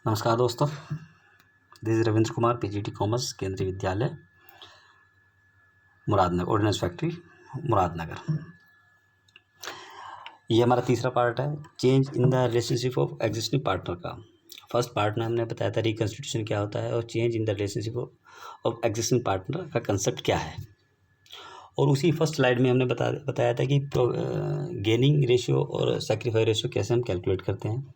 नमस्कार दोस्तों, this is Ravindra Kumar, PGT commerce, केंद्रीय विद्यालय मुरादनगर, ऑर्डिनेंस फैक्ट्री मुरादनगर। ये हमारा तीसरा पार्ट है, change in the relationship of existing partner का। फर्स्ट पार्ट में हमने बताया था रिकंस्टिट्यूशन क्या होता है और change in the relationship of existing partner का कंसेप्ट क्या है। और उसी फर्स्ट स्लाइड में हमने बताया था कि गेनिंग रेशियो और सैक्रिफाइस रेशियो कैसे हम कैलकुलेट करते हैं।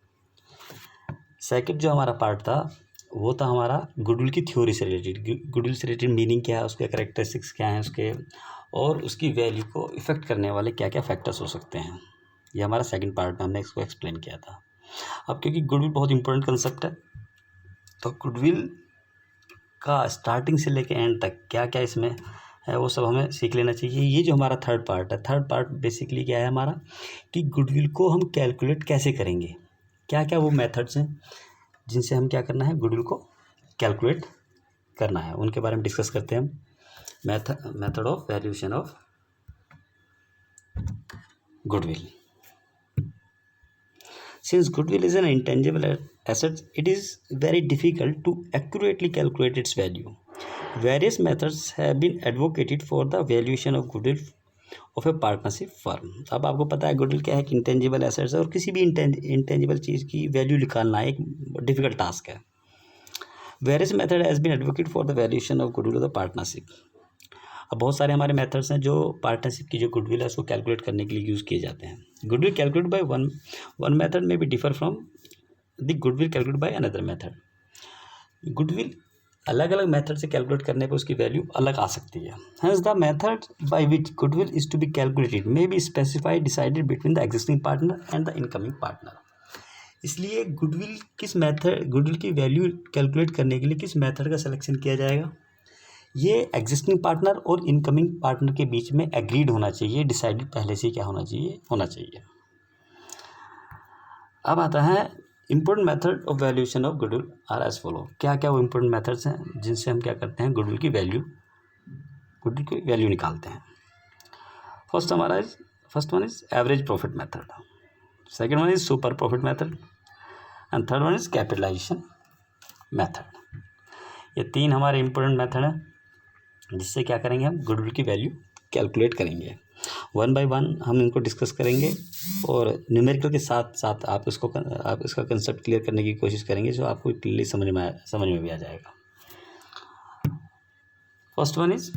सेकंड जो हमारा पार्ट था वो था हमारा गुडविल की थ्योरी से रिलेटेड। गुडविल से रिलेटेड मीनिंग क्या है, उसके कैरेक्टरिस्टिक्स क्या हैं उसके, और उसकी वैल्यू को इफेक्ट करने वाले क्या क्या फैक्टर्स हो सकते हैं। ये हमारा सेकंड पार्ट में हमने इसको एक्सप्लेन किया था। अब क्योंकि गुडविल बहुत इंपॉर्टेंट कंसेप्ट है, तो गुडविल का स्टार्टिंग से लेकर एंड तक क्या क्या इसमें है वो सब हमें सीख लेना चाहिए। ये जो हमारा थर्ड पार्ट है, थर्ड पार्ट बेसिकली क्या है हमारा कि गुडविल को हम कैलकुलेट कैसे करेंगे, क्या क्या वो मेथड्स हैं जिनसे हम क्या करना है, गुडविल को कैलकुलेट करना है, उनके बारे में डिस्कस करते हैं हम। Method of valuation of goodwill. Since goodwill is an intangible asset, it is very difficult to accurately calculate its value. Various methods have been advocated for the valuation of goodwill of a partnership firm. अब आपको पता है goodwill क्या है कि intangible assets है, और किसी भी इंटेंजिबल चीज़ की वैल्यू निकालना एक डिफिकल्ट टास्क है। Various method has been advocated for the valuation of goodwill of the partnership. अब बहुत सारे हमारे मेथड्स हैं जो पार्टनरशिप की जो गुडविल है उसको कैलकुलेट करने के लिए यूज़ किए जाते हैं। Goodwill calculate by one method में भी differ from the goodwill calculate by another method. Goodwill अलग अलग मेथड से कैलकुलेट करने पर उसकी वैल्यू अलग आ सकती है। Hence the method by which goodwill is to be calculated may be specified decided between the existing partner and the incoming partner. इसलिए गुडविल की वैल्यू कैलकुलेट करने के लिए किस मेथड का सिलेक्शन किया जाएगा, ये एग्जिस्टिंग पार्टनर और इनकमिंग पार्टनर के बीच में एग्रीड होना चाहिए, डिसाइडेड पहले से क्या होना चाहिए। अब आता है important method of valuation of goodwill are as follow. क्या क्या वो इम्पोर्टेंट मेथड्स हैं जिनसे हम क्या करते हैं, गुडविल की वैल्यू निकालते हैं। First one is average profit method, second one is super profit method and third one is capitalisation method. ये तीन हमारे इम्पोर्टेंट मेथड हैं जिससे क्या करेंगे, हम गुडविल की वैल्यू कैलकुलेट करेंगे। वन बाय वन हम इनको डिस्कस करेंगे और न्यूमेरिकल के साथ साथ आप इसका कंसेप्ट क्लियर करने की कोशिश करेंगे जो आपको क्लियरली समझ में भी आ जाएगा। First one is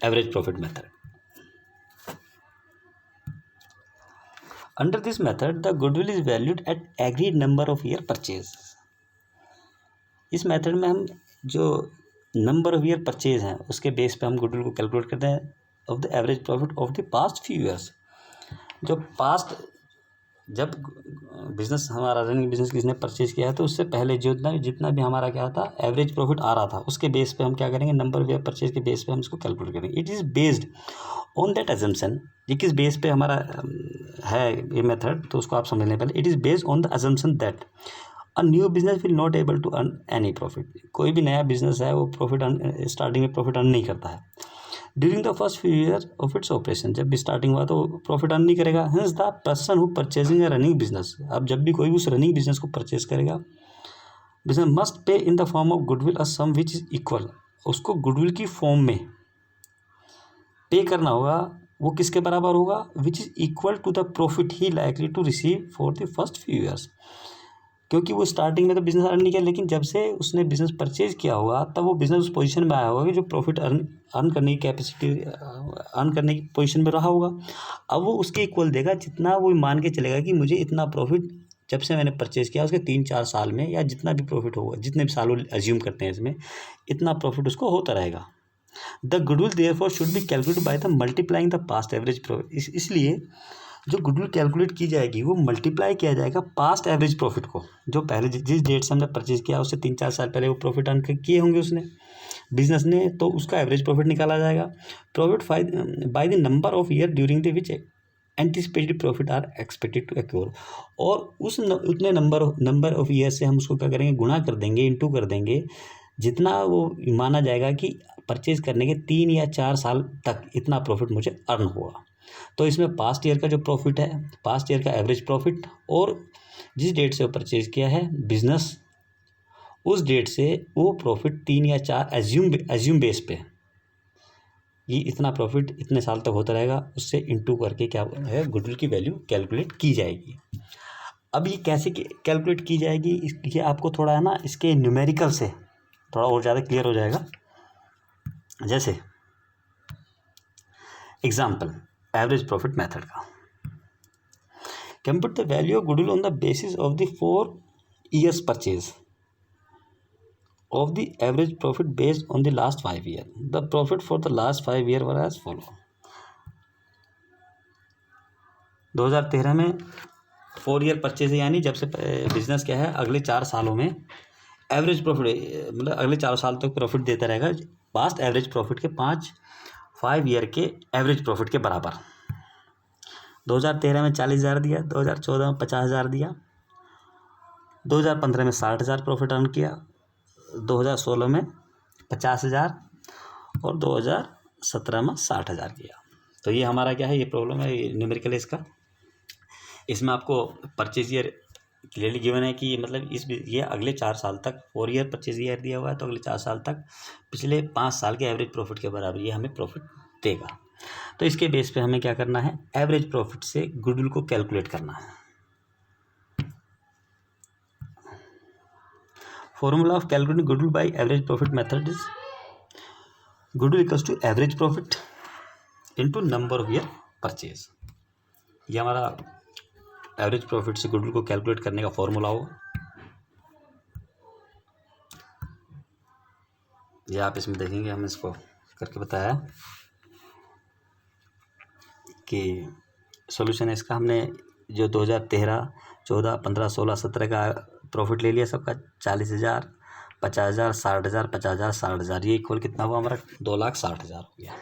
average profit method. Under this method the goodwill is valued at agreed number of year purchase. इस मेथड में हम जो नंबर ऑफ ईयर परचेज हैं उसके बेस पे हम गुडविल को कैलकुलेट करते हैं of the average profit of the past few years. जो पास्ट जब बिजनेस हमारा रनिंग बिजनेस किसने परचेज किया है तो उससे पहले जितना भी हमारा क्या था एवरेज प्रॉफिट आ रहा था, उसके बेस पे हम क्या करेंगे, नंबर ऑफ ईयर परचेज के बेस पे हम इसको कैलकुलेट करेंगे। It is based on that assumption. ये किस बेस पे हमारा है ये मेथड, तो उसको आप समझ लें पहले। It is based on the assumption that a new business will not able to earn any profit. कोई भी नया बिजनेस है वो स्टार्टिंग में प्रॉफिट अर्न नहीं करता है during the first few year of its operation. जब भी स्टार्टिंग हुआ तो प्रॉफिट अर्न नहीं करेगा। Hence the person who purchasing a running business, अब जब भी कोई उस रनिंग बिजनेस को परचेज करेगा, business must pay in the form of goodwill a sum which is equal. उसको गुडविल की फॉर्म में पे करना होगा, वो किसके बराबर होगा, which is equal to the profit he likely to receive for the first few years. क्योंकि वो स्टार्टिंग में तो बिजनेस अर्न नहीं किया, लेकिन जब से उसने बिजनेस परचेज किया होगा तब वो बिजनेस उस पोजीशन में आया होगा कि जो प्रॉफिट अर्न करने की कैपेसिटी अर्न करने की पोजीशन में रहा होगा। अब वो उसके इक्वल देगा जितना वो मान के चलेगा कि मुझे इतना प्रॉफिट जब से मैंने परचेज किया उसके 3-4 साल में, या जितना भी प्रॉफिट होगा, जितने भी साल वो एज्यूम करते हैं इसमें, इतना प्रॉफिट उसको होता रहेगा। The goodwill therefore should be calculated by the multiplying the past average profit. इसलिए जो गुडविल कैलकुलेट की जाएगी वो मल्टीप्लाई किया जाएगा पास्ट एवरेज प्रॉफिट को, जो पहले जिस डेट से हमने परचेज किया उससे 3-4 साल पहले वो प्रॉफिट अर्न किए होंगे उसने बिजनेस ने, तो उसका एवरेज प्रॉफिट निकाला जाएगा। Profit by the number of year during the which anticipated profit are expected to accrue. और उतने नंबर ऑफ ईयर से हम उसको क्या करेंगे, गुणा कर देंगे, इंटू कर देंगे, जितना वो माना जाएगा कि परचेज करने के 3 या 4 साल तक इतना प्रॉफिट मुझे अर्न हुआ। तो इसमें पास्ट ईयर का जो प्रॉफिट है, पास्ट ईयर का एवरेज प्रॉफिट, और जिस डेट से वो परचेज किया है बिजनेस, उस डेट से वो प्रॉफिट 3 या 4 एज्यूम बेस पे ये इतना प्रॉफिट इतने साल तक होता रहेगा, उससे इंटू करके क्या है गुडविल की वैल्यू कैलकुलेट की जाएगी। अब ये कैसे कैलकुलेट की जाएगी, ये आपको थोड़ा है ना इसके न्यूमेरिकल से थोड़ा और ज़्यादा क्लियर हो जाएगा। जैसे एग्जाम्पल एवरेज प्रॉफिट मेथड का, compute the value of goodwill on the basis of the 4 years purchase of the average profit based on the last 5 year. The profit for the last 5 year were as follow. 2013 में 4 year purchase है, यानी जब से business क्या है अगले 4 सालों में एवरेज प्रॉफिट मतलब अगले 4 साल तक प्रॉफिट देता रहेगा पास्ट एवरेज प्रॉफिट के 5 ईयर के एवरेज प्रॉफिट के बराबर। 2013 में 40,000 दिया, 2014 में 50,000 दिया, 2015 में 60,000 प्रॉफिट अर्न किया, 2016 में 50,000 और 2017 में 60,000 किया। तो ये हमारा क्या है, ये प्रॉब्लम है, ये न्यूमेरिकल है इसका। इसमें आपको परचेज ईयर क्लियरली गिवन है कि मतलब ये अगले 4 साल तक 4 ईयर परचेज ईयर दिया हुआ है, तो अगले 4 साल तक पिछले 5 साल के एवरेज प्रॉफिट के बराबर ये हमें प्रॉफिट देगा। तो इसके बेस पे हमें क्या करना है, एवरेज प्रॉफिट से गुडविल को कैलकुलेट करना है। Formula of calculating goodwill by average profit method is goodwill equals to average profit into number of year purchase. ये हमारा एवरेज प्रॉफिट से गुडविल को कैलकुलेट करने का फॉर्मूला होगा। ये आप इसमें देखेंगे, हम इसको करके बताया कि सॉल्यूशन है इसका। हमने जो 2013, 14, 15, 16, 17 का प्रॉफिट ले लिया सबका 40,000, 50,000, 60,000, 50,000, 60,000, ये इक्वल कितना हुआ हमारा 2,60,000 हो गया।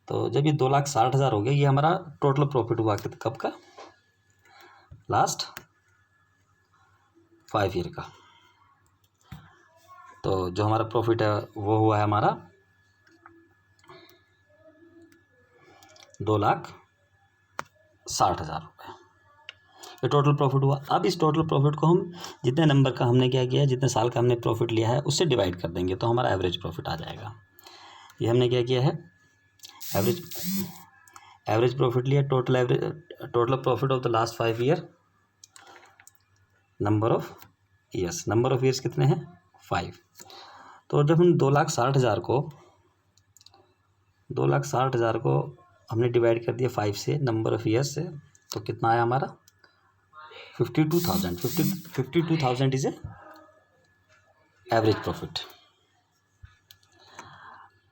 तो जब ये 2,60,000 हो गया, ये हमारा टोटल प्रॉफिट हुआ कब का, लास्ट 5 ईयर का। तो जो हमारा प्रॉफिट है वो हुआ है हमारा 2,60,000 रुपये, ये टोटल प्रॉफिट हुआ। अब इस टोटल प्रॉफिट को हम जितने नंबर का हमने क्या किया, जितने साल का हमने प्रॉफिट लिया है उससे डिवाइड कर देंगे, तो हमारा एवरेज प्रॉफिट आ जाएगा। ये हमने क्या किया है, एवरेज प्रॉफिट लिया, total profit of the last 5 year, number of years कितने हैं 5। तो जब हम 2,60,000 को हमने डिवाइड कर दिया 5 से, नंबर ऑफ ईयर्स से, तो कितना आया हमारा 52,000। 52,000 इज ए एवरेज प्रॉफिट।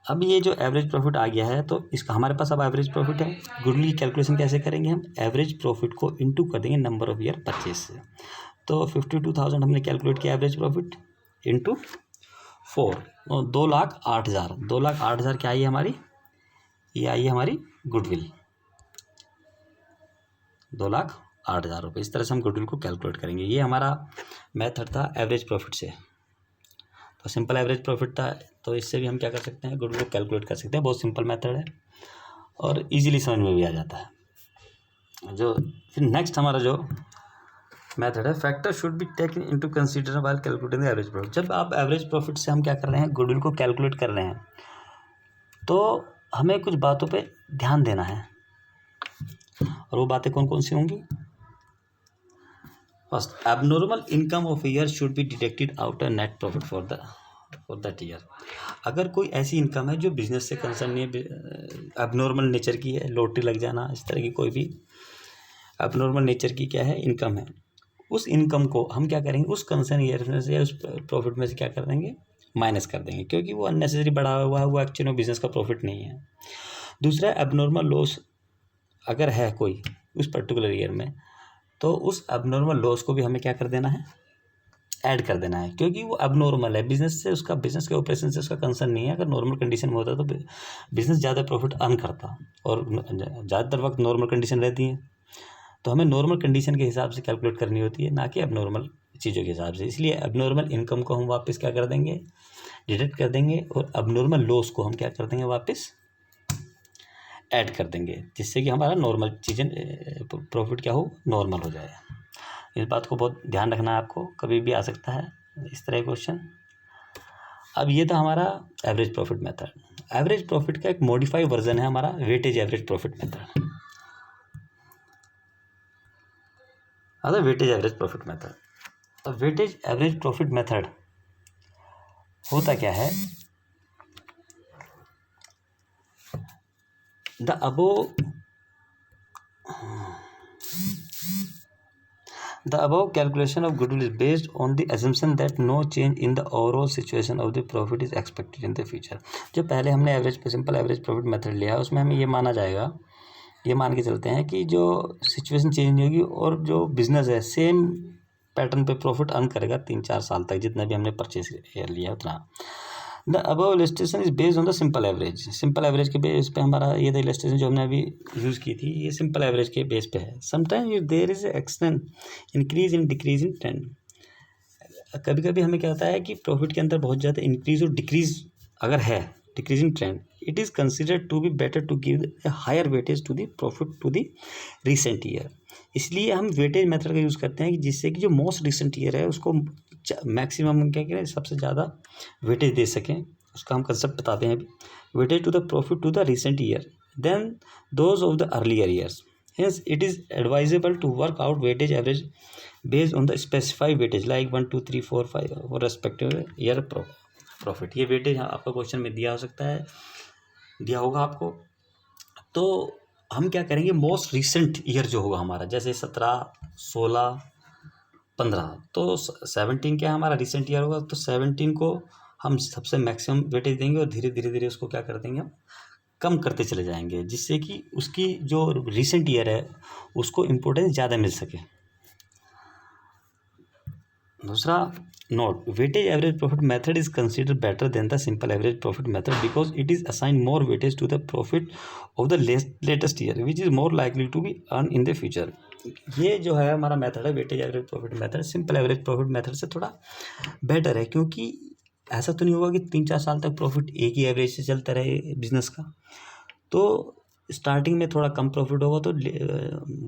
अब ये जो एवरेज प्रॉफिट आ गया है, तो इसका हमारे पास अब एवरेज प्रॉफिट है। गुडविल की कैलकुलेशन कैसे करेंगे, हम एवरेज प्रॉफिट को इनटू कर देंगे नंबर ऑफ ईयर परचेज से। तो 52,000 हमने कैलकुलेट किया एवरेज प्रॉफिट इंटू 4, 2,08,000। 2,08,000 क्या आई है हमारी, ये आई है हमारी गुडविल, 2,08,000 रुपये। इस तरह से हम गुडविल को कैलकुलेट करेंगे। ये हमारा मेथड था एवरेज प्रॉफिट से। तो सिंपल एवरेज प्रॉफिट था, तो इससे भी हम क्या कर सकते हैं, गुडविल को कैलकुलेट कर सकते हैं। बहुत सिंपल मेथड है और इजीली समझ में भी आ जाता है। जो फिर नेक्स्ट हमारा जो मेथड है, factor should be taken into consider while calculating the average profit. जब आप एवरेज प्रॉफिट से हम क्या कर रहे हैं, गुडविल को कैलकुलेट कर रहे हैं, तो हमें कुछ बातों पे ध्यान देना है। और वो बातें कौन कौन सी होंगी, first, abnormal income of year should be deducted out a net profit for that year. अगर कोई ऐसी इनकम है जो बिजनेस से कंसर्न नहीं है, एबनॉर्मल नेचर की है, लॉटरी लग जाना, इस तरह की कोई भी एबनॉर्मल नेचर की क्या है इनकम है, उस इनकम को हम क्या करेंगे, उस कंसर्न ईयर में से या उस प्रॉफिट में से क्या कर देंगे, माइनस कर देंगे, क्योंकि वो अननेसेसरी बढ़ा हुआ है, वो एक्चुअली में बिजनेस का प्रॉफिट नहीं है। दूसरा, एबनॉर्मल लॉस अगर है कोई उस पर्टिकुलर ईयर में, तो उस एबनॉर्मल लॉस को भी हमें क्या कर देना है, ऐड कर देना है, क्योंकि वो एबनॉर्मल है, बिजनेस के ऑपरेशन से उसका कंसर्न नहीं है। अगर नॉर्मल कंडीशन में होता तो बिजनेस ज़्यादा प्रॉफिट अर्न करता, और ज़्यादातर वक्त नॉर्मल कंडीशन रहती है, तो हमें नॉर्मल कंडीशन के हिसाब से कैलकुलेट करनी होती है, ना कि एबनॉर्मल चीज़ों के हिसाब से। इसलिए एबनॉर्मल इनकम को हम वापस क्या कर देंगे, डिडक्ट कर देंगे, और एबनॉर्मल लॉस को हम क्या कर देंगे, वापस ऐड कर देंगे, जिससे कि हमारा नॉर्मल चीज़ें प्रॉफिट क्या हो, नॉर्मल हो जाए। इस बात को बहुत ध्यान रखना है आपको, कभी भी आ सकता है इस तरह का क्वेश्चन। अब ये था हमारा average profit method. Average profit का एक मॉडिफाइड वर्जन है हमारा weightage average profit method. Weightage average profit method. तो वेटेज एवरेज प्रॉफिट मेथड होता क्या है, the above calculation of goodwill is based on the assumption that no change in the overall situation of the profit is expected in the future। जो पहले हमने simple average profit method लिया उसमें हमें ये माना जाएगा, ये मान के चलते हैं कि जो सिचुएशन चेंज नहीं होगी और जो बिजनेस है सेम पैटर्न पे प्रॉफिट अर्न करेगा 3-4 साल तक, जितना भी हमने परचेज लिया उतना। The above illustration is based on the simple average. Simple average के बेस पे हमारा ये द इलस्ट्रेशन जो हमने अभी यूज़ की थी ये सिंपल एवरेज के बेस पे है। Sometimes there is extent increase in decrease in trend. कभी कभी हमें क्या होता है कि प्रॉफिट के अंदर बहुत ज़्यादा इंक्रीज और डिक्रीज अगर है, decreasing trend, it is considered to be better to give a higher weightage to the profit to the recent year. इसलिए हम वेटेज मेथड का यूज़ करते हैं कि जिससे कि जो मोस्ट रिसेंट ईयर है उसको मैक्सिमम हम क्या करें, सबसे ज़्यादा वेटेज दे सकें। उसका हम कंसेप्ट बताते हैं अभी। Weightage to the profit to the recent year then those of the earlier years. Hence, it is advisable to work out weightage average based on the specified weightage like 1, 2, 3, 4, 5 for respective year profit। ये weightage आपका question में दिया हो सकता है, दिया होगा आपको। तो हम क्या करेंगे, मोस्ट रिसेंट ईयर जो होगा हमारा, जैसे 17, 16, 15, तो 17 क्या हमारा रिसेंट ईयर होगा, तो 17 को हम सबसे मैक्सिमम वेटेज देंगे और धीरे धीरे धीरे उसको क्या कर देंगे, हम कम करते चले जाएंगे, जिससे कि उसकी जो रिसेंट ईयर है उसको इम्पोर्टेंस ज़्यादा मिल सके। दूसरा note, weightage average profit method is consider better than the simple average profit method because it is assign more weightage to the profit of the latest year which is more likely to be earn in the future. ये जो है हमारा method है weightage average profit method, simple average profit method से थोड़ा better है, क्योंकि ऐसा तो नहीं होगा कि 3-4 साल तक प्रॉफिट एक ही एवरेज से चलता रहे बिजनेस का। तो स्टार्टिंग में थोड़ा कम प्रॉफिट होगा तो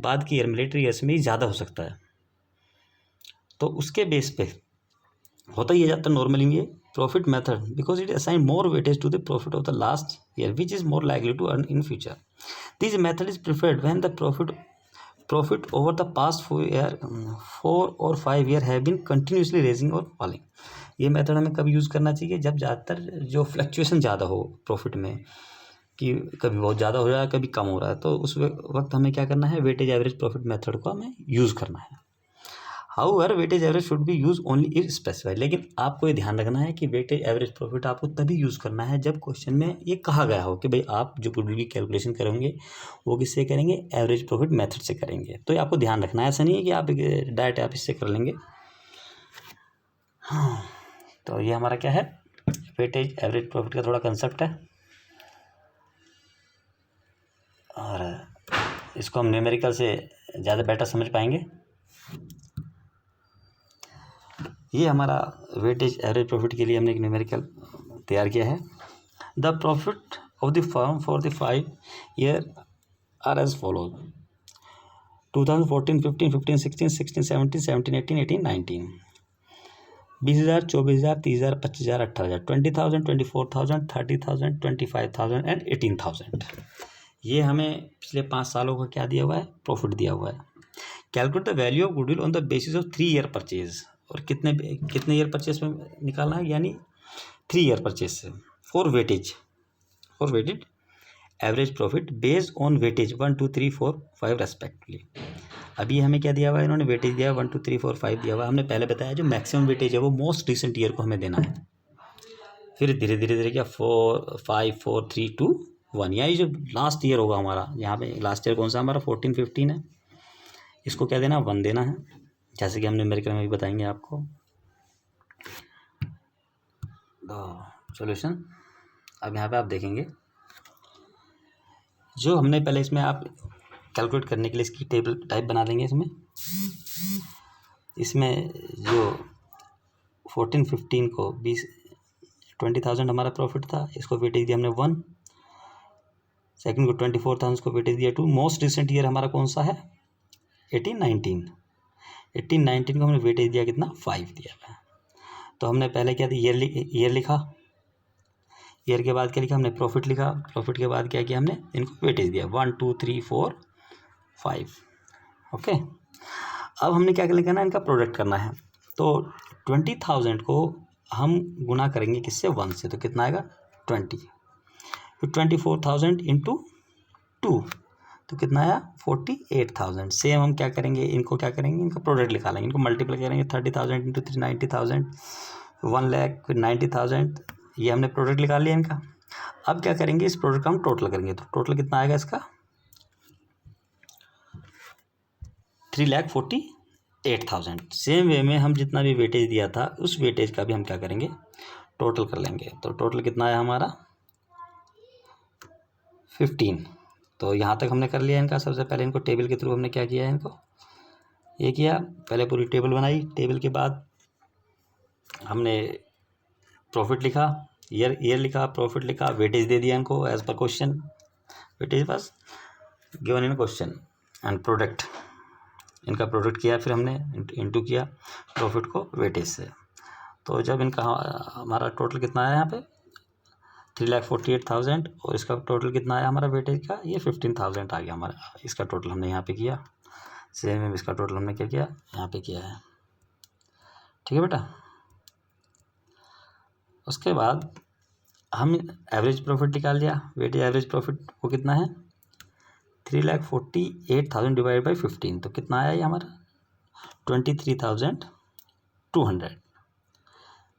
बाद की ईयर में, लेटर ईयर्स में ही ज़्यादा हो सकता है। तो उसके बेस पे होता ही जाता है नॉर्मली ये profit method because it assign more weightage to the profit of the last year which is more likely to earn in future. This method is preferred when the profit over the past 4 or 5 year have been continuously raising और falling. ये method हमें कब use करना चाहिए, जब ज़्यादातर जो fluctuation ज़्यादा हो प्रॉफिट में, कि कभी बहुत ज़्यादा हो रहा है कभी कम हो रहा है, तो उस वक्त हमें क्या करना है, वेटेज एवरेज प्रॉफिट मेथड को हमें यूज़ करना है। However weightage average should be use only if specified. लेकिन आपको ये ध्यान रखना है कि वेटेज एवरेज प्रॉफिट आपको तभी यूज़ करना है जब क्वेश्चन में ये कहा गया हो कि भाई आप जो गुडविल की कैलकुलेशन करेंगे वो किससे करेंगे, एवरेज प्रॉफिट मेथड से करेंगे। तो ये आपको ध्यान रखना है, ऐसा नहीं है कि आप डायरेक्ट आप इससे कर लेंगे। हाँ, तो ये हमारा क्या है, वेटेज एवरेज प्रॉफिट का थोड़ा कंसेप्ट है, और इसको हम न्यूमेरिकल से ज़्यादा बेटर समझ पाएंगे। ये हमारा वेटेज एवरेज प्रॉफिट के लिए हमने एक न्यूमेरिकल तैयार किया है। The profit of the firm for the 5 year are as follows: 2014, 15, 15, 16, 16, 17, 17, 18, 18, 19। 20,000, 24,000, 30,000, 25,000, 18,000, 20,000, 24,000, 30,000, 25,000 and 18,000। ये हमें पिछले 5 सालों का क्या दिया हुआ है, प्रॉफिट दिया हुआ है। Calculate the value of goodwill on the basis of 3 year purchase. और कितने ईयर परचेज में निकालना है, यानी 3 ईयर परचेज से। For weightage average profit based on weightage 1, 2, 3, 4, 5 respectively. अभी हमें क्या दिया हुआ है, इन्होंने वेटेज दिया 1, 2, 3, 4, 5 दिया हुआ है। हमने पहले बताया जो मैक्सिमम वेटेज है वो मोस्ट रिसेंट ईयर को हमें देना है। फिर धीरे धीरे धीरे क्या 4, 5, 4, 3, 2, 1, यानी जो लास्ट ईयर होगा हमारा, यहाँ पे लास्ट ईयर कौन सा हमारा 14, 15 है, इसको क्या देना, 1 देना है, जैसे कि हमने न्यूमेरिकल में भी बताएंगे आपको। सॉल्यूशन अब यहाँ पे आप देखेंगे, जो हमने पहले इसमें आप कैलकुलेट करने के लिए इसकी टेबल टाइप बना देंगे। इसमें जो 14, 15 को 20,000 हमारा प्रॉफिट था, इसको वेटेज दिया हमने 1, सेकंड को 24,000 को वेटेज दिया 2। मोस्ट रिसेंट ईयर हमारा कौन सा है? 18-19 को हमने वेटेज दिया कितना? 5 दिया है। तो हमने पहले क्या दिया? ईयर लिखा, ईयर के बाद क्या लिखा हमने? प्रॉफिट लिखा, प्रॉफिट के बाद क्या किया हमने? इनको वेटेज दिया 1 2 3 4 5। ओके, अब हमने क्या करना है? इनका प्रोडक्ट करना है। तो 20,000 को हम गुना करेंगे किससे? 1 से, तो कितना आएगा? 20। फिर 24,000 इंटू 2 तो कितना आया? 48,000। सेम हम क्या करेंगे? इनको क्या करेंगे? इनका प्रोडक्ट निकालेंगे, इनको मल्टीप्लाई करेंगे 30,000 इंटू 3 90,000, 1 लाख, फिर 90,000। ये हमने प्रोडक्ट निकाल लिया इनका। अब क्या करेंगे? इस प्रोडक्ट का हम टोटल करेंगे, तो टोटल कितना आएगा इसका? 3,48,000। सेम वे में हम जितना भी वेटेज दिया था उस वेटेज का भी हम क्या करेंगे? टोटल कर लेंगे। तो टोटल कितना आया हमारा? 15। तो यहाँ तक हमने कर लिया इनका। सबसे पहले इनको टेबल के थ्रू हमने क्या किया है? इनको ये किया, पहले पूरी टेबल बनाई, टेबल के बाद हमने प्रॉफिट लिखा, ईयर लिखा, प्रॉफिट लिखा, वेटेज दे दिया इनको एज पर क्वेश्चन, वेटेज बस given in question, and product, इनका प्रोडक्ट किया, फिर हमने इंटू किया प्रॉफिट को वेटेज से। तो जब इनका हमारा टोटल कितना आया यहाँ पे? 3,48,000, और इसका टोटल कितना आया हमारा वेटेज का? ये 15,000 आ गया हमारा। इसका टोटल हमने यहाँ पे किया। सेम इसका टोटल हमने क्या किया? यहाँ पे किया है। ठीक है बेटा। उसके बाद हम एवरेज प्रॉफिट निकाल लिया। वेटेज एवरेज प्रॉफिट वो कितना है? 3,48,000 डिवाइड बाई 15, तो कितना आया ये हमारा? 23,200।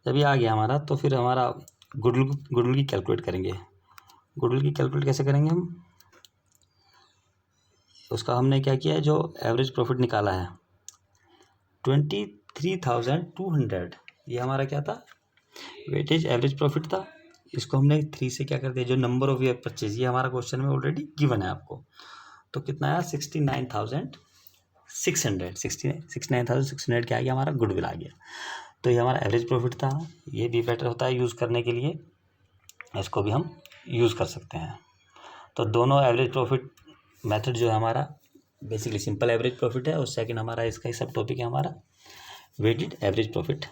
जब ये आ गया हमारा, तो फिर हमारा गुडविल की कैलकुलेट करेंगे। गुडविल की कैलकुलेट कैसे करेंगे हम? उसका हमने क्या किया है? जो एवरेज प्रॉफिट निकाला है 23,200, ये हमारा क्या था? वेटेज एवरेज प्रॉफिट था। इसको हमने 3 से क्या कर दिया? जो नंबर ऑफ ईयर परचेज, ये हमारा क्वेश्चन में ऑलरेडी गिवन है आपको। तो कितना आया? 69,600 क्या आ गया? हमारा गुडविल आ गया। तो ये हमारा एवरेज प्रॉफिट था। ये भी बेटर होता है यूज़ करने के लिए, इसको भी हम यूज़ कर सकते हैं। तो दोनों एवरेज प्रॉफिट मेथड जो है हमारा बेसिकली सिंपल एवरेज प्रॉफिट है, और सेकंड हमारा इसका ही सब टॉपिक है हमारा वेटेड एवरेज प्रॉफिट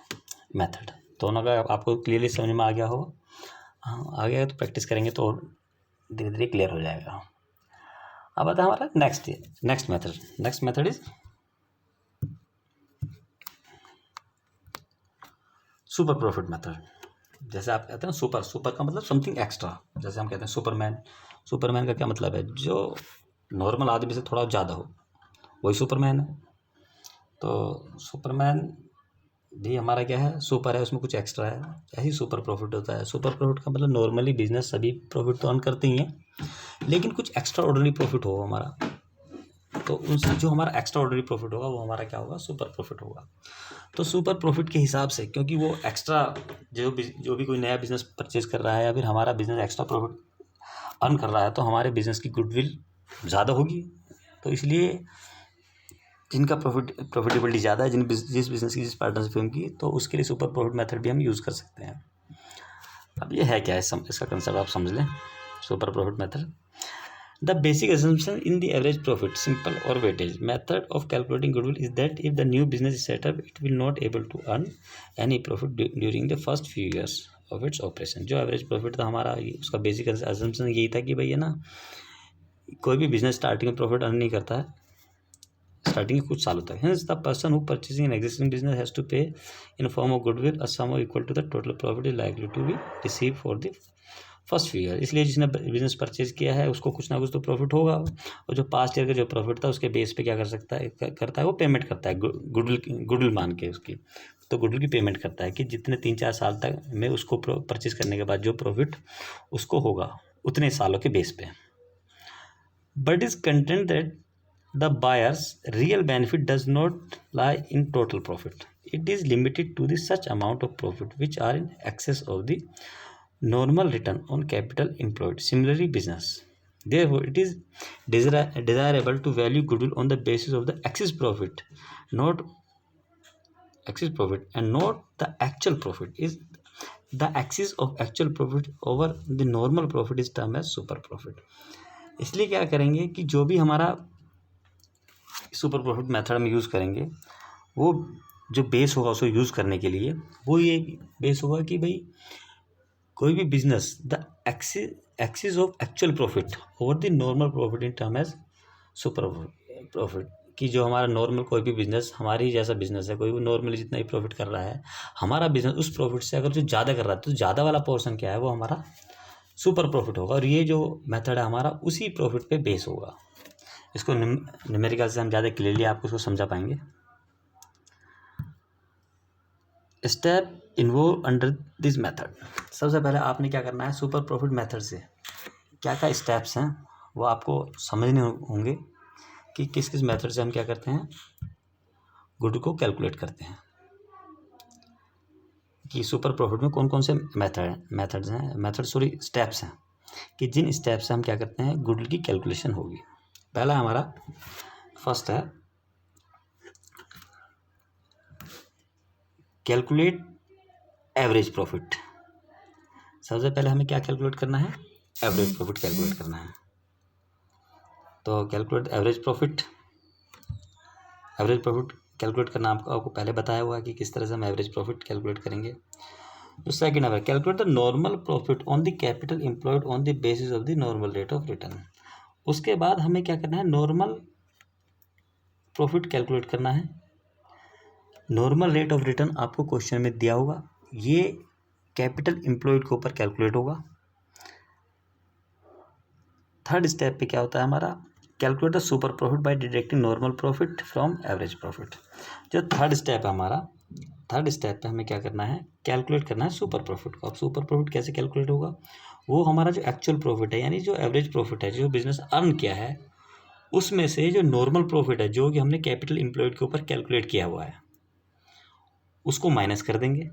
मेथड। दोनों का आपको क्लियरली समझ में आ गया होगा। हाँ, आ गया तो प्रैक्टिस करेंगे तो धीरे धीरे क्लियर हो जाएगा। अब आता है हमारा next method is super profit method. जैसे आप कहते हैं ना, सुपर का मतलब समथिंग एक्स्ट्रा। जैसे हम कहते हैं सुपरमैन का क्या मतलब है? जो नॉर्मल आदमी से थोड़ा ज़्यादा हो, वही सुपरमैन है। तो सुपरमैन भी हमारा क्या है? सुपर है, उसमें कुछ एक्स्ट्रा है, यही सुपर प्रॉफिट होता है। सुपर प्रॉफिट का मतलब नॉर्मली बिजनेस सभी प्रॉफिट तो अर्न करते ही हैं, लेकिन कुछ एक्स्ट्रा ऑर्डिनरी प्रॉफिट होगा हमारा, तो उनसे जो हमारा एक्स्ट्रा ऑर्डिनरी प्रॉफिट होगा वो हमारा क्या होगा? सुपर प्रॉफिट होगा। तो सुपर प्रॉफिट के हिसाब से, क्योंकि वो एक्स्ट्रा जो भी कोई नया बिजनेस परचेज कर रहा है या फिर हमारा बिजनेस एक्स्ट्रा प्रॉफिट अर्न कर रहा है, तो हमारे बिजनेस की गुडविल ज़्यादा होगी। तो इसलिए जिनका प्रॉफिटेबिलिटी ज़्यादा है, जिस बिजनेस की, जिस पार्टनरशिप की, तो उसके लिए सुपर प्रॉफिट मेथड भी हम यूज़ कर सकते हैं। अब ये है क्या है? इसका कंसेप्ट आप समझ लें। Super profit method, the basic assumption in the average profit, simple or weightage method of calculating goodwill is that if the new business is set up, it will not able to earn any profit during the first few years of its operation। जो average profit था हमारा, उसका basic assumption यही था कि भैया ना, कोई भी बिजनेस स्टार्टिंग में प्रॉफिट अर्न नहीं करता है स्टार्टिंग के कुछ सालों तक। Hence the person who purchasing an existing business has to pay in form of goodwill a sum equal to the total profit is likely to be received for the first few year. इसलिए जिसने business purchase किया है उसको कुछ ना कुछ तो profit होगा, और जो पास्ट ईयर का जो प्रॉफिट था उसके बेस पे क्या करता है वो पेमेंट करता है गुडविल मान के उसकी। तो गुडविल की पेमेंट करता है कि जितने 3-4 साल तक में उसको परचेज करने के बाद जो प्रॉफिट उसको होगा उतने सालों के बेस पे। But is content that the buyers real benefit does not lie in total profit, it is limited to the such amount of profit which are in excess of the normal return on capital employed. Similarly, business. Therefore, it is desirable to value goodwill on the basis of the excess profit, and not the actual profit. Is the excess of actual profit over the normal profit is termed as super profit. इसलिए क्या करेंगे कि जो भी हमारा super profit method में use करेंगे, वो जो बेस होगा उसको यूज़ करने के लिए वो ये बेस होगा कि भाई कोई भी business the excess of actual profit over the normal profit in term as super profit, कि जो हमारा नॉर्मल कोई भी बिजनेस, हमारी जैसा बिजनेस है, कोई भी नॉर्मली जितना ही प्रॉफिट कर रहा है, हमारा बिजनेस उस प्रॉफिट से अगर जो ज़्यादा कर रहा है तो ज़्यादा वाला पोर्शन क्या है वो हमारा सुपर प्रॉफिट होगा। और ये जो मेथड है हमारा उसी प्रॉफिट पे बेस होगा। इसको न्यूमेरिकल से हम ज़्यादा क्लियरली आपको इसको समझा पाएंगे। Step involve under this method, सबसे पहले आपने क्या करना है, सुपर प्रॉफिट मेथड से क्या क्या स्टेप्स हैं वो आपको समझने होंगे कि किस किस मेथड से हम क्या करते हैं, गुड को कैलकुलेट करते हैं, कि सुपर प्रॉफिट में कौन कौन से स्टेप्स हैं, कि जिन स्टेप से हम क्या करते हैं गुड की कैलकुलेशन होगी। पहला हमारा फर्स्ट है कैलकुलेट एवरेज प्रॉफिट। सबसे पहले हमें क्या कैलकुलेट करना है, एवरेज प्रॉफिट कैलकुलेट करना है। तो कैलकुलेट एवरेज प्रॉफिट कैलकुलेट करना आपको पहले बताया हुआ है कि किस तरह से हम एवरेज प्रॉफिट कैलकुलेट करेंगे। तो सेकंड है calculate the normal profit on the capital employed on the basis of the normal rate of return. उसके बाद हमें क्या करना है, नॉर्मल प्रॉफिट कैलकुलेट करना है। नॉर्मल रेट ऑफ रिटर्न आपको क्वेश्चन में दिया होगा, ये कैपिटल एम्प्लॉयड के ऊपर कैलकुलेट होगा। थर्ड स्टेप पे क्या होता है हमारा, calculate the super profit bye deducting normal profit from average profit. जो थर्ड स्टेप है हमारा, थर्ड स्टेप पे हमें क्या करना है, कैलकुलेट करना है सुपर प्रॉफिट को। अब सुपर प्रॉफिट कैसे कैलकुलेट होगा, वो हमारा जो एक्चुअल प्रॉफिट है यानी जो एवरेज प्रॉफिट है, जो बिजनेस अर्न किया है, उसमें से जो नॉर्मल प्रॉफिट है जो कि हमने कैपिटल एम्प्लॉयड के ऊपर कैलकुलेट किया हुआ है उसको माइनस कर देंगे,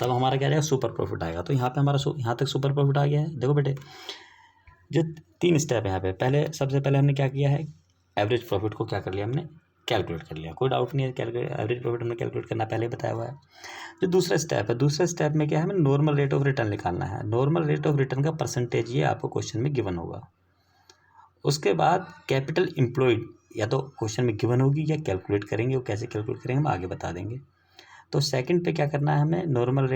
तब हमारा क्या आएगा, सुपर प्रॉफिट आएगा। तो यहाँ पे हमारा यहाँ तक सुपर प्रॉफिट आ गया है। देखो बेटे, जो तीन स्टेप है यहाँ पे, सबसे पहले हमने क्या किया है, एवरेज प्रॉफिट को क्या कर लिया, हमने कैलकुलेट कर लिया, कोई डाउट नहीं है, कैलकुलेट एवरेज प्रॉफिट हमने कैलकुलेट करना पहले बताया हुआ है। जो दूसरा स्टेप है, दूसरे स्टेप में क्या है, हमें नॉर्मल रेट ऑफ रिटर्न निकालना है। नॉर्मल रेट ऑफ रिटर्न का परसेंटेज ये आपको क्वेश्चन में गिवन होगा। उसके बाद कैपिटल एम्प्लॉयड या तो क्वेश्चन में गिवन होगी या कैलकुलेट करेंगे, वो कैसे कैलकुलेट करेंगे हम आगे बता देंगे। तो सेकंड पे क्या करना है, हमें नॉर्मल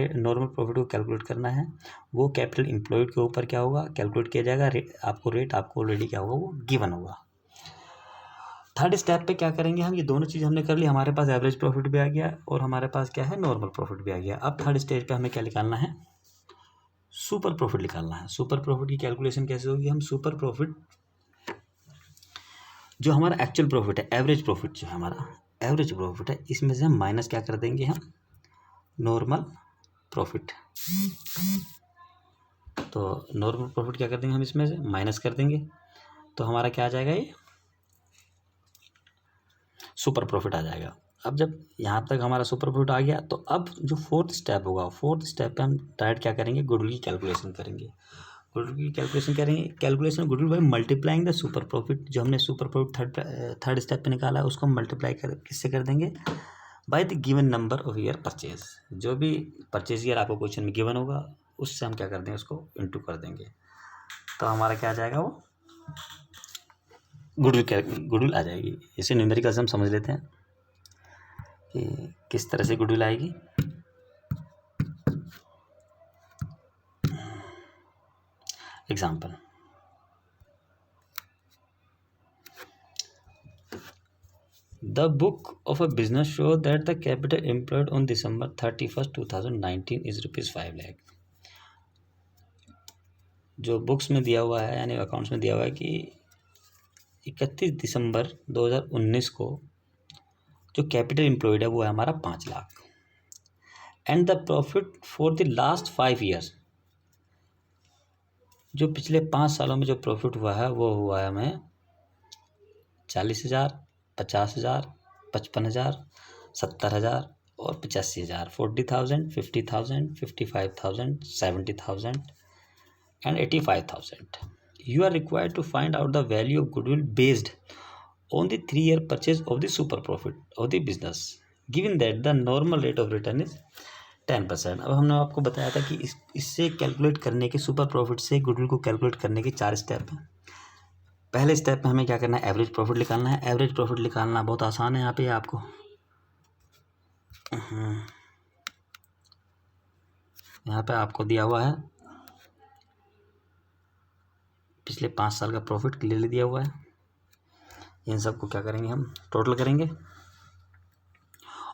प्रॉफिट को कैलकुलेट करना है, वो कैपिटल एम्प्लॉयड के ऊपर क्या होगा, कैलकुलेट किया जाएगा। आपको ऑलरेडी क्या होगा, वो गिवन होगा। थर्ड स्टेप पे क्या करेंगे हम, ये दोनों चीज़ हमने कर ली, हमारे पास एवरेज प्रॉफिट भी आ गया और हमारे पास क्या है, नॉर्मल प्रॉफिट भी आ गया। अब थर्ड स्टेज पे हमें क्या निकालना है, सुपर प्रॉफिट निकालना है। सुपर प्रॉफिट की कैलकुलेशन कैसे होगी, हम सुपर प्रॉफिट जो हमारा एक्चुअल प्रॉफिट है, एवरेज प्रॉफिट जो है हमारा एवरेज प्रॉफिट है, इसमें से हम माइनस क्या कर देंगे, हम नॉर्मल प्रॉफिट। तो नॉर्मल प्रॉफिट क्या कर देंगे, हम इसमें से माइनस कर देंगे, तो हमारा क्या आ जाएगा, ये सुपर प्रॉफिट आ जाएगा। अब जब यहाँ तक हमारा सुपर प्रॉफिट आ गया, तो अब जो फोर्थ स्टेप होगा, फोर्थ स्टेप पे हम डायरेक्ट क्या करेंगे, गुडविल की कैलकुलेशन करेंगे। गुडविल की कैलकुलेशन करेंगे, calculation goodwill by multiplying the super profit. जो हमने सुपर प्रॉफिट थर्ड स्टेप पे निकाला है उसको हम मल्टीप्लाई किससे कर देंगे, by the given number of year purchase. जो भी परचेज ईयर आपको क्वेश्चन में गिवन होगा उससे हम क्या कर देंगे, उसको इंटू कर देंगे, तो हमारा क्या आ जाएगा, वो गुडविल आ जाएगी। इसे न्यूमेरिकल से हम समझ लेते हैं कि किस तरह से गुडविल आएगी। Example, the book of a business show that the capital employed on December 31st 2019 is ₹5 lakh. जो बुक्स में दिया हुआ है यानी अकाउंट्स में दिया हुआ है कि 31 दिसंबर 2019 को जो कैपिटल एम्प्लॉयड है वो है हमारा 5 lakh. And the profit for the last 5 years, जो पिछले 5 सालों में जो प्रॉफिट हुआ है वो हुआ है हमें 40,000, 50,000, 55,000, 70,000 और 85,000, 40,000, 50,000, 55,000, 70,000 and 85,000. You are required to find out the value of goodwill based on the 3-year purchase of the super profit of the business, given that the normal rate of return is 10%। अब हमने आपको बताया था कि इससे calculate करने के, super profit से गुडविल को कैलकुलेट करने के 4 स्टेप हैं। पहले स्टेप में हमें क्या करना है, एवरेज प्रॉफिट निकालना है। एवरेज प्रॉफिट निकालना बहुत आसान है यहाँ पे आपको। यहाँ पे आपको दिया हुआ है पिछले 5 साल का प्रॉफिट क्लियरली दिया हुआ है। इन सबको क्या करेंगे, हम टोटल करेंगे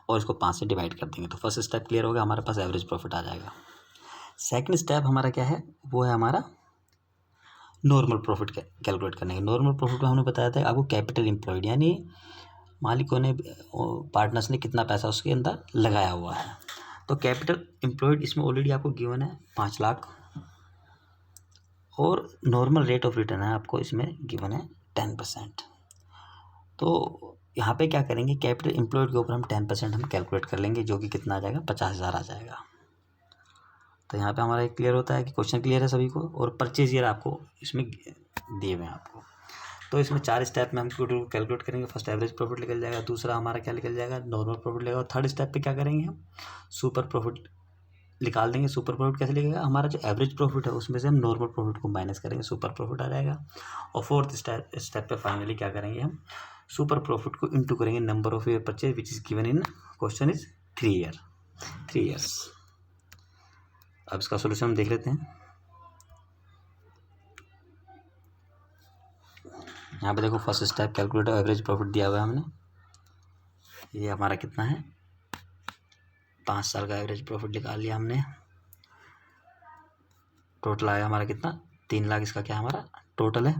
और इसको 5 से डिवाइड कर देंगे। तो फर्स्ट स्टेप क्लियर हो गया, हमारे पास एवरेज प्रॉफिट आ जाएगा। सेकंड स्टेप हमारा क्या है, वो है हमारा नॉर्मल प्रॉफिट कैलकुलेट करने का। नॉर्मल प्रॉफिट में हमने बताया था आपको कैपिटल एम्प्लॉयड, यानी मालिकों ने, पार्टनर्स ने कितना पैसा उसके अंदर लगाया हुआ है। तो कैपिटल एम्प्लॉयड इसमें ऑलरेडी आपको गिवन है 5 लाख, और नॉर्मल रेट ऑफ रिटर्न है आपको इसमें गिवन है 10%। तो यहाँ पे क्या करेंगे, कैपिटल एम्प्लॉयड के ऊपर हम 10% हम कैलकुलेट कर लेंगे, जो कि कितना आ जाएगा, 50,000 आ जाएगा। तो यहाँ पे हमारा एक क्लियर होता है कि क्वेश्चन क्लियर है सभी को, और परचेज ईयर आपको इसमें दिए हुए हैं आपको। तो इसमें 4 स्टेप में हम कैलकुलेट करेंगे। फर्स्ट एवरेज प्रॉफिट निकल जाएगा, दूसरा हमारा क्या निकल जाएगा, नॉर्मल प्रॉफिट लगेगा, और थर्ड स्टेप पे क्या करेंगे, हम सुपर प्रॉफिट निकाल देंगे। सुपर प्रॉफिट कैसे लगेगा, हमारा जो एवरेज प्रॉफिट है उसमें से हम नॉर्मल प्रॉफिट को माइनस करेंगे, सुपर प्रॉफिट आ जाएगा। और फोर्थ स्टेप पे फाइनली क्या करेंगे, हम सुपर प्रॉफिट को इंटू करेंगे number of year purchase which is given in question is 3 years. अब इसका सोल्यूशन हम देख लेते हैं। यहाँ पे देखो first step calculate average profit दिया हुआ है हमने, ये हमारा कितना है, 5 साल का एवरेज प्रॉफिट निकाल लिया हमने। टोटल आया हमारा कितना, 3 लाख इसका क्या हमारा टोटल है।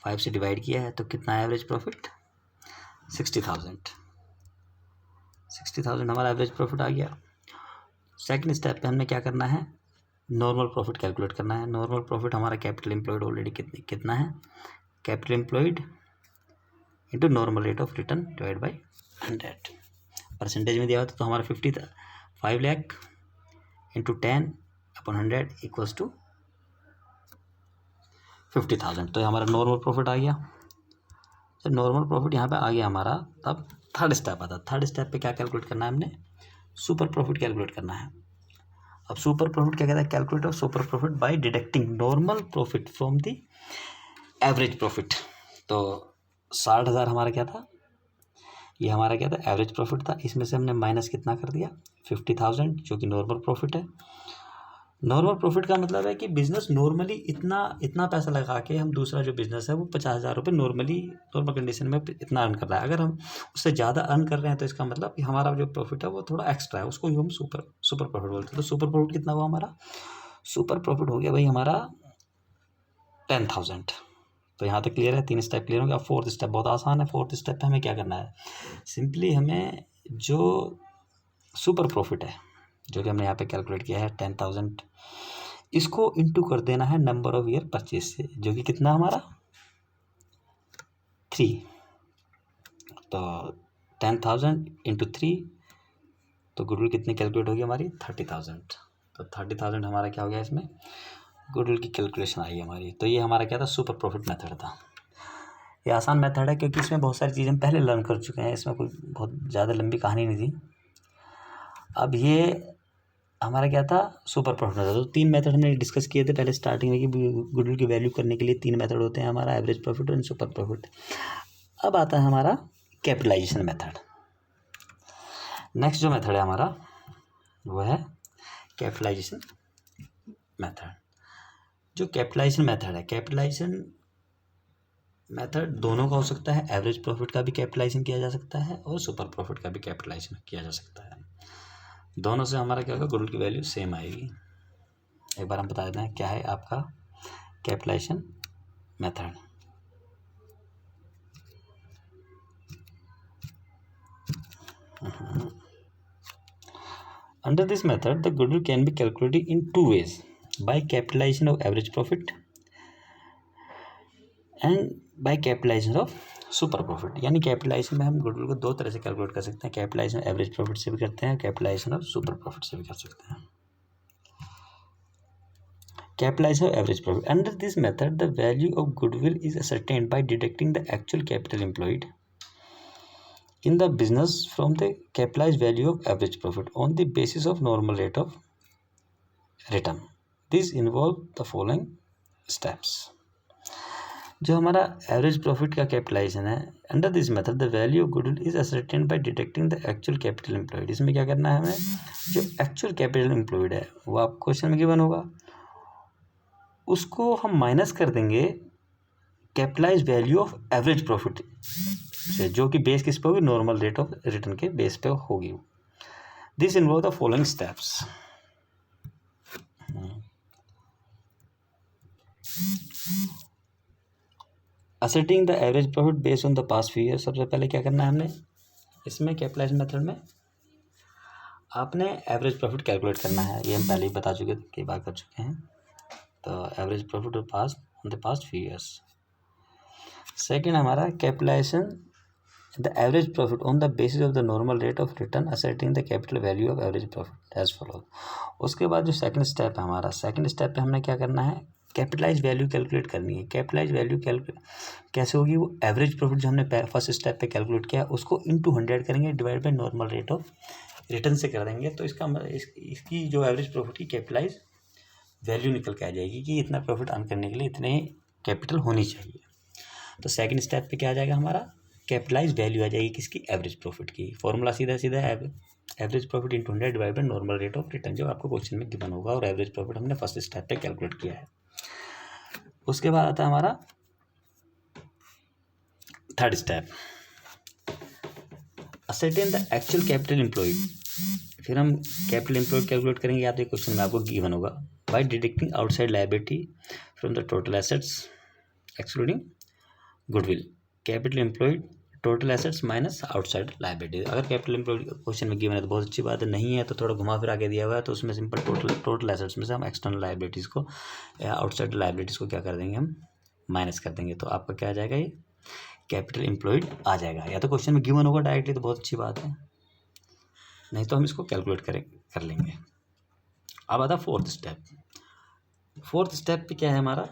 5 से डिवाइड किया है तो कितना है एवरेज प्रॉफिट, 60,000 हमारा एवरेज प्रॉफिट आ गया। सेकंड स्टेप पे हमने क्या करना है, नॉर्मल प्रॉफिट कैलकुलेट करना है। नॉर्मल प्रॉफिट हमारा कैपिटल एम्प्लॉयड ऑलरेडी कितना है, capital employed into normal rate of return divide by 100। Percentage में दिया हुआ तो हमारा 5 लाख इंटू 10/100 इक्वल्स टू 50,000। तो हमारा नॉर्मल प्रॉफिट आ गया। जब नॉर्मल प्रॉफिट यहाँ पे आ गया हमारा, तब थर्ड स्टेप आता है। थर्ड स्टेप पे क्या कैलकुलेट करना है, हमने सुपर प्रॉफिट कैलकुलेट करना है। अब सुपर प्रॉफिट क्या कहता है, calculate of super profit bye deducting normal profit from the average profit. तो 60,000 हमारा क्या था, ये हमारा क्या था, एवरेज प्रॉफिट था। इसमें से हमने माइनस कितना कर दिया, 50,000, जो कि नॉर्मल प्रॉफिट है। नॉर्मल प्रॉफिट का मतलब है कि बिजनेस नॉर्मली इतना पैसा लगा के, हम दूसरा जो बिजनेस है वो 50,000 रुपये नॉर्मल कंडीशन में इतना अर्न कर रहा है। अगर हम उससे ज़्यादा अर्न कर रहे हैं तो इसका मतलब कि हमारा जो प्रॉफिट है वो थोड़ा एक्स्ट्रा है, उसको हम सुपर प्रॉफिट बोलते हैं। तो सुपर प्रॉफिट कितना हुआ हमारा, सुपर प्रॉफिट हो गया भाई हमारा 10,000। तो यहाँ तक क्लियर है, 3 स्टेप क्लियर हो गया। फोर्थ स्टेप बहुत आसान है। फोर्थ स्टेप पे हमें क्या करना है, सिंपली हमें जो सुपर प्रॉफिट है जो कि हमने यहाँ पे कैलकुलेट किया है 10,000, इसको इंटू कर देना है नंबर ऑफ ईयर परचेज से, जो कि कितना हमारा 3। तो 10,000 इंटू 3, तो गुडविल कितनी कैलकुलेट होगी हमारी, 30,000। तो 30,000 हमारा क्या हो गया, इसमें गुडविल की कैलकुलेशन आई हमारी। तो ये हमारा क्या था, सुपर प्रॉफिट मेथड था। ये आसान मेथड है क्योंकि इसमें बहुत सारी चीज़ें हम पहले लर्न कर चुके हैं, इसमें कोई बहुत ज़्यादा लंबी कहानी नहीं थी। अब ये हमारा क्या था, सुपर प्रॉफिट मेथड। तो 3 मेथड हमने डिस्कस किए थे पहले स्टार्टिंग में कि गुडविल की वैल्यू करने के लिए 3 मेथड होते हैं हमारा, एवरेज प्रॉफिट और सुपर प्रॉफिट। अब आता है हमारा कैपिटलाइजेशन मेथड। नेक्स्ट जो मेथड है हमारा वो है कैपिटलाइजेशन मेथड। जो कैपिटलाइजेशन मेथड है, कैपिटलाइजेशन मेथड दोनों का हो सकता है, एवरेज प्रॉफिट का भी कैपिटलाइजेशन किया जा सकता है और सुपर प्रॉफिट का भी कैपिटलाइजेशन किया जा सकता है। दोनों से हमारा क्या होगा, गुडविल की वैल्यू सेम आएगी। एक बार हम बता देते हैं क्या है आपका capitalisation method. Under this method, the goodwill can be calculated in 2 ways: by capitalization of average profit and by capitalization of super profit. यानी कैपिटलाइजेशन में हम गुडविल को 2 तरह से कैलकुलेट कर सकते हैं, कैपिटलाइजेशन एवरेज प्रॉफिट से भी करते हैं, कैपिटलाइजेशन ऑफ सुपर प्रॉफिट से भी कर सकते हैं। Capitalization of average profit. Under this method, the value of goodwill is ascertained by deducting the actual capital employed in the business from the capitalized value of average profit on the basis of normal rate of return. These involve the following steps. जो हमारा average profit का capitalisation है, under this method the value of goodwill is ascertained by detecting the actual capital employed. इसमें क्या करना है हमें, जो एक्चुअल कैपिटल एम्प्लॉयड है वो आपको क्वेश्चन में गिवन होगा, उसको हम माइनस कर देंगे capitalize value of average profit से, जो कि बेस किस पे होगी, नॉर्मल रेट ऑफ रिटर्न के बेस पे होगी। This involve the following steps. Ascertaining the average profit based on the past few year. सबसे पहले क्या करना है हमने इसमें कैपिटलाइज मेथड में, आपने एवरेज प्रॉफिट कैलकुलेट करना है, ये हम पहले ही बता चुके थे, कई बार कर चुके हैं। तो average profit of past on the past few years. Second हमारा capitalization the average profit on the basis of the normal rate of return ascertaining the capital value of average profit as follow. उसके बाद जो second step है हमारा, second step पे हमने क्या करना है, कैपिटलाइज वैल्यू कैलकुलेट करनी है। कैपिटलाइज वैल्यू कैसे होगी, वो एवरेज प्रॉफिट जो हमने फर्स्ट स्टेप पे कैलकुलेट किया उसको इंटू 100 करेंगे, divide by normal rate of return से कर देंगे। तो इसकी जो एवरेज प्रॉफिट की कैपिटलाइज वैल्यू निकल के आ जाएगी कि इतना प्रॉफिट अर्न करने के लिए इतने कैपिटल होनी चाहिए। तो सेकंड स्टेप पे क्या आ जाएगा हमारा, कैपिटलाइज वैल्यू आ जाएगी किसकी, एवरेज प्रॉफिट की। फॉर्मूला सीधा सीधा average profit into 100 divide by normal rate of return, जो आपको क्वेश्चन में गिवन होगा, और एवरेज प्रॉफिट हमने फर्स्ट स्टेप पे कैलकुलेट किया है। उसके बाद आता है हमारा third step, ascertaining the actual capital employed. फिर हम कैपिटल एम्प्लॉयड कैलकुलेट करेंगे, या तो क्वेश्चन में आपको गिवन होगा, by deducting outside liability from the total assets excluding goodwill. Capital employed total assets minus outside liability. अगर कैपिटल एम्प्लॉयड क्वेश्चन में गिवन है तो बहुत अच्छी बात है, नहीं है तो थोड़ा घुमा फिरा के दिया हुआ है, तो उसमें सिंपल टोटल एसेट्स में से हम एक्सटर्नल लायबिलिटीज़ को या आउटसाइड लायबिलिटीज़ को क्या कर देंगे, हम माइनस कर देंगे। तो आपका क्या आ जाएगा, ये कैपिटल एम्प्लॉयड आ जाएगा। या तो क्वेश्चन में गिवन होगा डायरेक्टली तो बहुत अच्छी बात है, नहीं तो हम इसको कैलकुलेट कर लेंगे। अब आता फोर्थ स्टेप। फोर्थ स्टेप पे क्या है हमारा,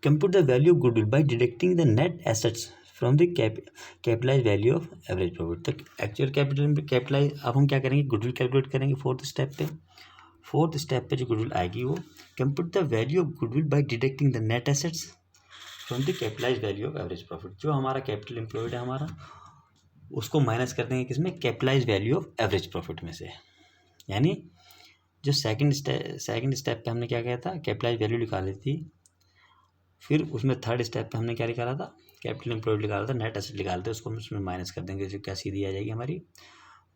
compute the value of goodwill by deducting the net assets from the capitalise value of average profit. तो एक्चुअल कैपिटलाइज अब हम क्या करेंगे, गुडविल कैलकुलेट करेंगे फोर्थ स्टेप पे। फोर्थ स्टेप पे जो गुडविल आएगी वो compute the value of goodwill by deducting the net assets from the capitalise value of average profit. जो हमारा कैपिटल एम्प्लॉयड है हमारा, उसको माइनस कर देंगे किसमें, capitalise value of average profit में से। यानी जो सेकंड स्टेप पे हमने क्या किया था, कैपिटलाइज वैल्यू निकाली थी, फिर उसमें थर्ड स्टेप पे हमने क्या निकाला था, कैपिटल एम्प्लॉयड निकाला था, नेट एसेट निकालते उसको हम उसमें माइनस कर देंगे, जो क्या सीधी आ जाएगी हमारी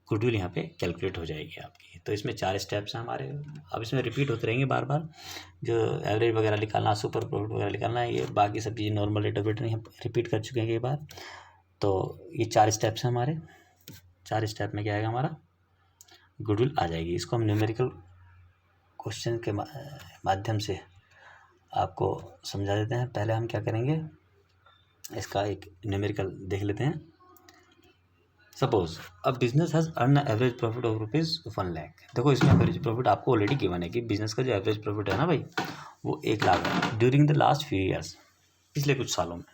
गुडविल यहाँ पे कैलकुलेट हो जाएगी आपकी। तो इसमें 4 स्टेप्स हैं हमारे। अब इसमें रिपीट होते रहेंगे बार बार, जो एवरेज वगैरह निकालना, सुपर प्रॉफिट वगैरह निकालना है, ये बाकी सब चीज़ें नॉर्मल रेट ऑफ रिटर्न हम रिपीट कर चुके हैं कई बार। तो ये 4 स्टेप्स हैं हमारे। 4 स्टेप में क्या आएगा हमारा, गुडविल आ जाएगी। इसको हम न्यूमेरिकल क्वेश्चन के माध्यम से आपको समझा देते हैं। पहले हम क्या करेंगे, इसका एक न्यूमेरिकल देख लेते हैं। Suppose a business has earn average profit of ₹1 lakh. देखो इसमें एवरेज प्रॉफिट आपको ऑलरेडी गिवन है कि बिजनेस का जो एवरेज प्रॉफिट है ना भाई, वो 1 लाख है during the last few years, पिछले कुछ सालों में।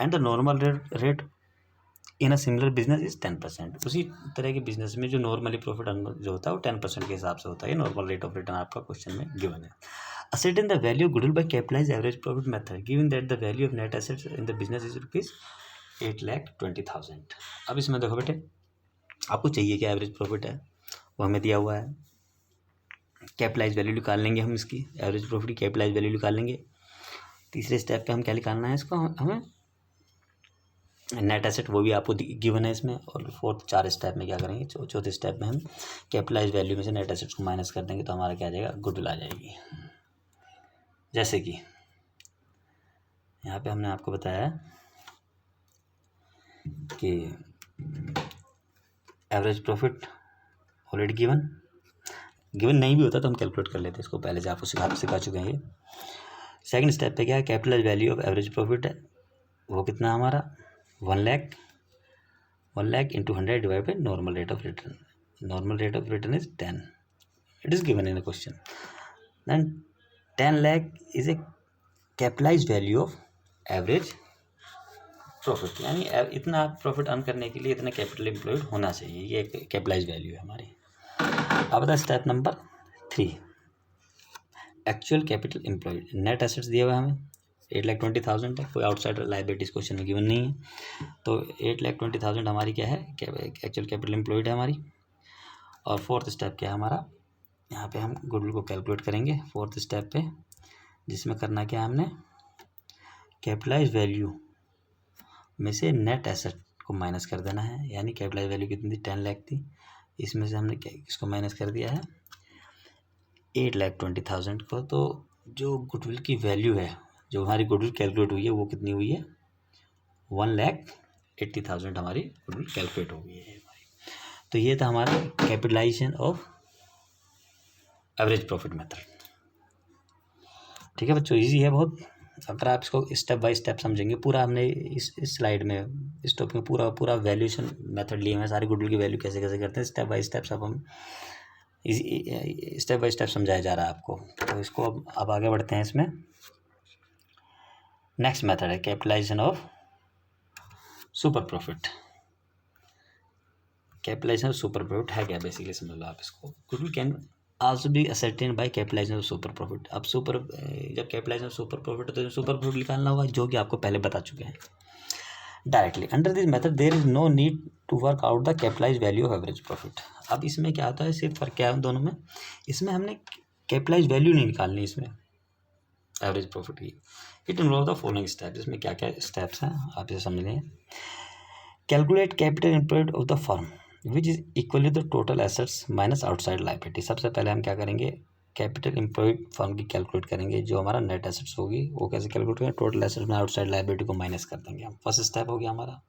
And the normal rate in a similar business is 10%। उसी तरह के बिजनेस में जो नॉर्मली प्रॉफिट जो होता है वो 10% के हिसाब से होता है। ये नॉर्मल रेट ऑफ रिटर्न आपका क्वेश्चन में गिवन है। Ascertain the value of goodwill by capitalized average profit method, given that the value of net assets in the business is ₹8,20,000। अब इसमें देखो बेटे, आपको चाहिए क्या, एवरेज प्रॉफिट है वो हमें दिया हुआ है। कैपिटलाइज वैल्यू निकाल लेंगे हम इसकी, एवरेज प्रॉफिट की कैपिटलाइज वैल्यू निकाल लेंगे। तीसरे स्टेप पे हम क्या निकालना है इसको, हमें नेट एसेट, वो भी आपको गिवन है इसमें। और फोर्थ 4 स्टेप में क्या करेंगे, चौथे स्टेप में हम कैपिटलाइज वैल्यू में से नेट एसेट्स को माइनस कर देंगे, तो हमारा क्या आ जाएगा, गुडविल आ जाएगी। जैसे कि यहाँ पे हमने आपको बताया कि एवरेज प्रॉफिट ऑलरेडी गिवन नहीं भी होता तो हम कैलकुलेट कर लेते हैं इसको, पहले से आपको सिखा चुके हैं ये। सेकंड स्टेप पे क्या है, capitalise value of average profit है, वो कितना हमारा 1 lakh into 100 divide by normal rate of return. Normal rate of return is 10, it is given in the question. Then 10 lakh is a capitalise value of average profit, यानी इतना profit earn करने के लिए इतना कैपिटल एम्प्लॉयड होना चाहिए, ये कैपिटलाइज वैल्यू है हमारी। अब आता है step number 3, actual capital employed, net assets दिया हुआ है हमें 8,20,000 है, कोई आउटसाइड लाइबिलिटीज क्वेश्चन में गिवन नहीं है। तो 8,20,000 हमारी क्या है, एक्चुअल कैपिटल एम्प्लॉयड है हमारी। और फोर्थ स्टेप क्या है हमारा, यहाँ पे हम गुडविल को कैलकुलेट करेंगे फोर्थ स्टेप पे, जिसमें करना क्या है हमने, कैपिटलाइज वैल्यू में से नेट एसेट को माइनस कर देना है। यानी कैपिटलाइज वैल्यू कितनी थी, 10 लाख थी, इसमें से हमने इसको माइनस कर दिया है 8,20,000 को। तो जो गुडविल की वैल्यू है, जो हमारी गुडविल कैलकुलेट हुई है, वो कितनी हुई है, 1,80,000 हमारी गुडविल कैलकुलेट हो गई है हमारी। तो ये था हमारा capitalisation of average profit method. ठीक है बच्चों, इजी है बहुत। अगर आप इसको स्टेप बाय स्टेप समझेंगे, पूरा हमने इस स्लाइड में, इस टॉपिक में पूरा वैल्यूएशन मेथड लिए हैं, सारे गुडविल की वैल्यू कैसे कैसे करते हैं, स्टेप बाय स्टेप सब हम स्टेप बाय स्टेप समझाया जा रहा है आपको। तो इसको अब आगे बढ़ते हैं इसमें। नेक्स्ट मेथड है capitalisation of super profit. Capitalisation of super profit है क्या, बेसिकली समझ लो आप इसको। Goodwill can also be ascertain by capitalisation of super profit. अब जब कैपिटलाइजेशन ऑफ सुपर प्रॉफिट है तो सुपर प्रॉफिट निकालना होगा, जो कि आपको पहले बता चुके हैं directly. Under this method there is no need to work out the capitalise value of average profit. अब इसमें क्या होता है, सिर्फ फर्क क्या है दोनों में, इसमें हमने कैपिटलाइज वैल्यू नहीं निकालनी इसमें एवरेज प्रॉफिट की। It involve the following step, इसमें क्या क्या स्टेप्स हैं आप इसे समझ लें। Calculate capital employed of the firm which is equal to the total assets minus outside liability. सबसे पहले हम क्या करेंगे, कैपिटल एम्प्लॉयड फर्म की कैलकुलेट करेंगे, जो हमारा नेट एसेट्स होगी वो कैसे कैलकुलेट करेंगे, टोटल एसेट्स में आउटसाइड लायबिलिटी को माइनस कर देंगे हम। फर्स्ट स्टेप हो गया हमारा।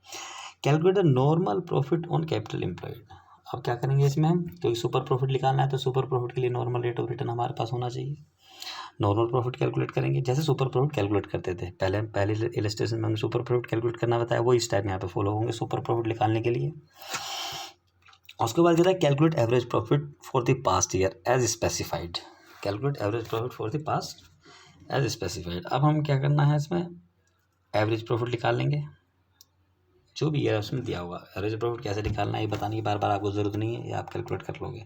Calculate the normal profit on capital employed. अब क्या करेंगे इसमें हम, तो सुपर प्रॉफिट निकालना है तो सुपर प्रॉफिट के लिए नॉर्मल रेट ऑफ रिटर्न हमारे पास होना चाहिए। नॉर्मल प्रॉफिट कैलकुलेट करेंगे, जैसे सुपर प्रॉफिट कैलकुलेट करते थे पहले इलस्ट्रेशन में हमने सुपर प्रॉफिट कैलकुलेट करना बताया, वही स्टेप यहाँ पे फॉलो होंगे सुपर प्रॉफिट निकालने के लिए। उसके बाद कहता है calculate average profit for the past year as specified. Calculate average profit for the past as specified. अब हम क्या करना है इसमें, एवरेज प्रॉफिट निकाल लेंगे, जो भी ईयर उसमें दिया हुआ। एवरेज प्रॉफिट कैसे निकालना है ये बताने की बार बार आपको ज़रूरत नहीं है, ये आप कैलकुलेट कर लोगे।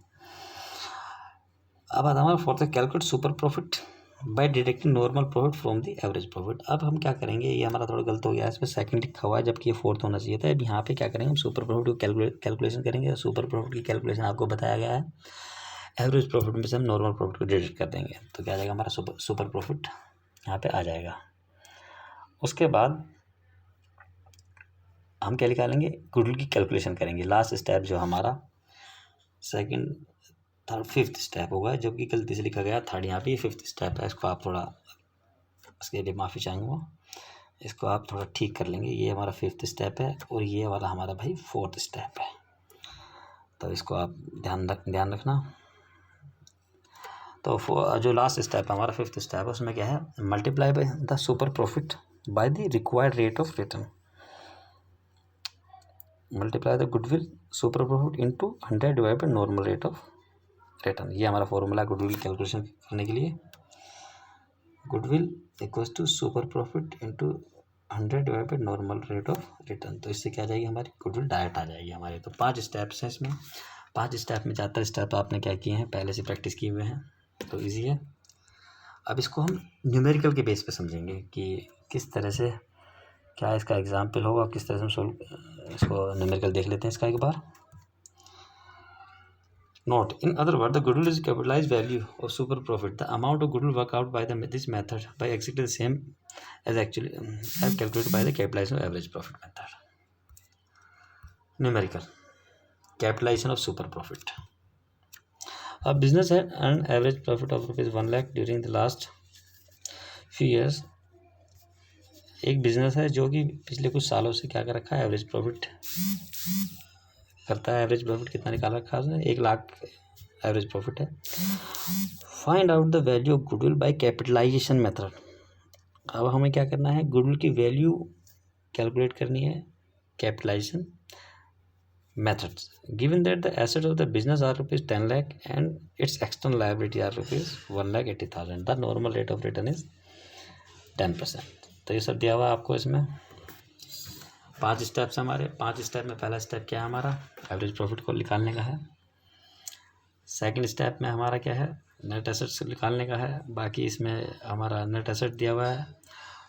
अब आता हमारा for the calculate super profit bye deducting normal profit from the average profit. अब हम क्या करेंगे, ये हमारा थोड़ा गलत हो गया है, इसमें सेकंड लिखा हुआ है जबकि ये फोर्थ होना चाहिए था। अब यहाँ पे क्या करेंगे, हम सुपर प्रॉफिट को कैलकुलेशन करेंगे। सुपर प्रॉफिट की कैलकुलेशन आपको बताया गया है, एवरेज प्रॉफिट में से हम नॉर्मल प्रॉफिट को डिडक्ट कर देंगे, तो क्या आ जाएगा हमारा सुपर प्रॉफिट यहाँ पे आ जाएगा। उसके बाद हम क्या निकालेंगे, गुडविल की कैलकुलेशन करेंगे। लास्ट स्टेप जो हमारा सेकंड थर्ड फिफ्थ स्टेप होगा, जो कि गलती से लिखा गया थर्ड, यहाँ पे ये फिफ्थ स्टेप है। इसको आप थोड़ा, इसके लिए माफ़ी चाहूँगा, इसको आप थोड़ा ठीक कर लेंगे। ये हमारा फिफ्थ स्टेप है और ये वाला हमारा भाई फोर्थ स्टेप है, तो इसको आप ध्यान रखना। तो जो लास्ट स्टेप है हमारा फिफ्थ स्टेप है, उसमें क्या है, multiply by the super profit by the required rate of return. Multiply the goodwill super profit into 100 divide by normal rate of return. ये हमारा फॉर्मूला है गुडविल कैलकुलेशन करने के लिए। Goodwill equals to super profit into 100 divide by normal rate of return. तो इससे क्या आ जाएगी, हमारी गुडविल डायरेक्ट आ जाएगी हमारी। तो 5 स्टेप्स हैं इसमें, 5 स्टेप में ज़्यादातर स्टेप आपने क्या किए हैं, पहले से प्रैक्टिस किए हुए हैं, तो ईजी है। अब इसको हम न्यूमेरिकल के बेस पे समझेंगे कि किस तरह से, क्या इसका एग्जाम्पल होगा, किस तरह से हम सोल्व, इसको न्यूमेरिकल देख लेते हैं इसका एक बार। Note, in other words, the goodwill is capitalized value of super profit. The amount of goodwill worked out by this method by exactly the same as actually as calculated by the capitalization of average profit method. Numerical capitalization of super profit. A business had an average profit of rupees 1 lakh during the last few years. एक business है जो कि पिछले कुछ सालों से क्या कर रखा है, एवरेज प्रॉफिट करता है। एवरेज प्रॉफिट कितना निकाल रखा है उसने, 1 लाख एवरेज प्रॉफिट है। Find out the value of goodwill by capitalisation method. अब हमें क्या करना है, गुडविल की वैल्यू कैलकुलेट करनी है capitalisation method. Given that the asset of the business are rupees 10 lakh and its external liability are rupees 1,80,000, the normal rate of return is 10%। तो ये सब दिया हुआ आपको इसमें। 5 स्टेप्स हमारे, 5 स्टेप में पहला स्टेप क्या है हमारा, एवरेज प्रॉफिट को निकालने का है। सेकंड स्टेप में हमारा क्या है, नेट एसेट्स निकालने का है। बाकी इसमें हमारा नेट एसेट दिया हुआ है।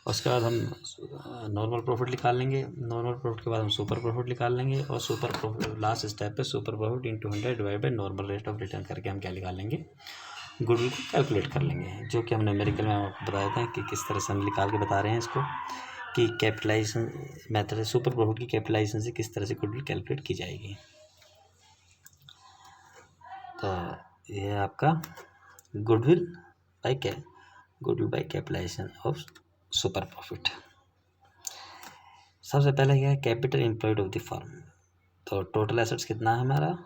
उसके बाद हम नॉर्मल प्रॉफिट निकाल लेंगे। नॉर्मल प्रॉफिट के बाद हम सुपर प्रॉफिट निकाल लेंगे और सुपर प्रॉफिट लास्ट स्टेप पे super profit into 100 divide by normal rate of return करके हम क्या निकाल लेंगे, गुडविल को कैलकुलेट कर लेंगे, जो कि हमने न्यूमेरिकल में आपको बताया था कि किस तरह से हम निकाल के बता रहे हैं इसको कि कैपिटलाइजेशन मेथड सुपर प्रॉफिट की कैपिटलाइजेशन से किस तरह से गुडविल कैलकुलेट की जाएगी। तो ये है आपका goodwill by capitalisation of super profit. सबसे पहले क्या है, capital employed of the firm. तो टोटल एसेट्स कितना है हमारा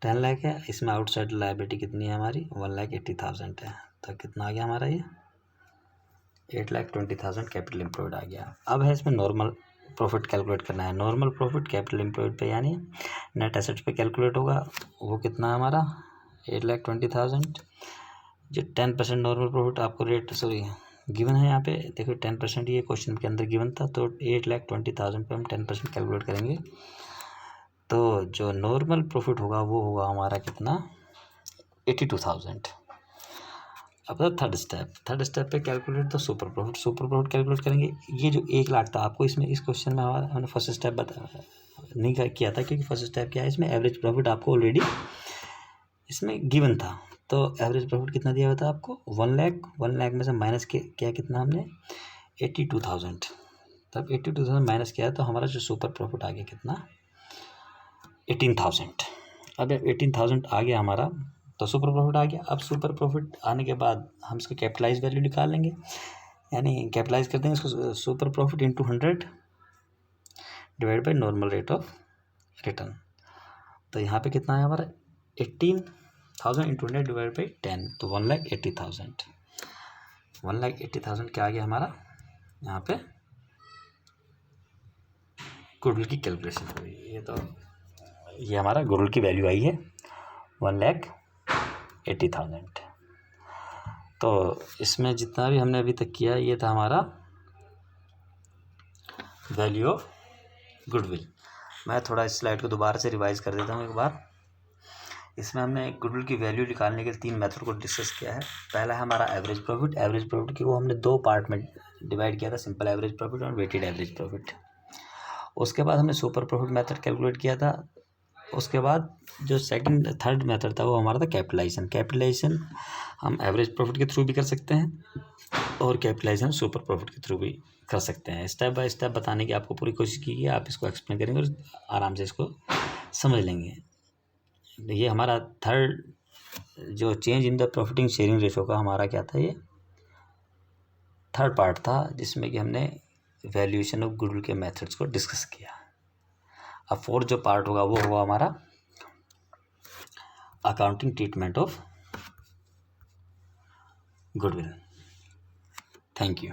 10 लाख है। इसमें आउटसाइड लायबिलिटी कितनी है हमारी 1,80,000 है। तो कितना आ गया हमारा ये 8,20,000 कैपिटल एम्प्लॉयड आ गया। अब है इसमें नॉर्मल प्रॉफिट कैलकुलेट करना है। नॉर्मल प्रॉफिट कैपिटल एम्प्लॉयड पे यानी नेट एसेट्स पे कैलकुलेट होगा। वो कितना है हमारा 8,20,000। जो 10% नॉर्मल प्रॉफिट आपको रेट गिवन है यहाँ पे देखो 10%, ये क्वेश्चन के अंदर गिवन था। तो 8,20,000 पे हम 10% कैलकुलेट करेंगे। तो जो नॉर्मल प्रॉफिट होगा वो होगा हमारा कितना 82,000। अब थर्ड स्टेप पे calculate the super profit calculate करेंगे। ये जो 1 लाख था आपको इसमें इस क्वेश्चन में हमारा हमने फर्स्ट स्टेप नहीं किया था, क्योंकि फर्स्ट स्टेप क्या है इसमें एवरेज प्रॉफिट आपको ऑलरेडी इसमें गिवन था। तो एवरेज प्रॉफिट कितना दिया हुआ था आपको 1 लाख में से माइनस किया कितना हमने 82,000। तब 82,000 माइनस किया तो हमारा जो सुपर प्रॉफिट आ गया कितना 18,000। अब 18,000 आ गया हमारा, तो सुपर प्रॉफिट आ गया। अब सुपर प्रॉफिट आने के बाद हम इसका कैपिटलाइज वैल्यू निकाल लेंगे, यानी कैपिटलाइज कर देंगे इसको super profit into 100 divide by normal rate of return. तो यहाँ पे कितना है हमारा 18,000 इंटू 100 डिवाइड बाई 10, तो 1,80,000। 1,80,000 क्या आ गया हमारा यहाँ पे गुडविल की कैलकुलेशन हो गई। ये हमारा गुडविल की वैल्यू आई है 1,80,000। तो इसमें जितना भी हमने अभी तक किया ये था हमारा वैल्यू ऑफ गुडविल। मैं थोड़ा इस स्लाइड को दोबारा से रिवाइज कर देता हूँ एक बार। इसमें हमने गुडविल की वैल्यू निकालने के 3 मेथड को डिस्कस किया है। पहला है हमारा एवरेज प्रॉफिट की वो हमने 2 पार्ट में डिवाइड किया था, सिंपल एवरेज प्रॉफिट और वेटेड एवरेज प्रॉफिट। उसके बाद हमने सुपर प्रॉफिट मेथड कैलकुलेट किया था। उसके बाद जो थर्ड मेथड था वो हमारा था कैपिटलाइजेशन हम एवरेज प्रॉफिट के थ्रू भी कर सकते हैं और कैपिटलाइजेशन सुपर प्रॉफिट के थ्रू भी कर सकते हैं। स्टेप बाय स्टेप बताने की आपको पूरी कोशिश की है, आप इसको एक्सप्लेन करेंगे और आराम से इसको समझ लेंगे। ये हमारा थर्ड जो change in the profiting sharing ratio का हमारा क्या था, ये थर्ड पार्ट था जिसमें कि हमने वैल्यूएशन ऑफ गुडविल के मेथड्स को डिस्कस किया। अब फोर्थ जो पार्ट होगा वो होगा हमारा accounting treatment of goodwill. Thank you.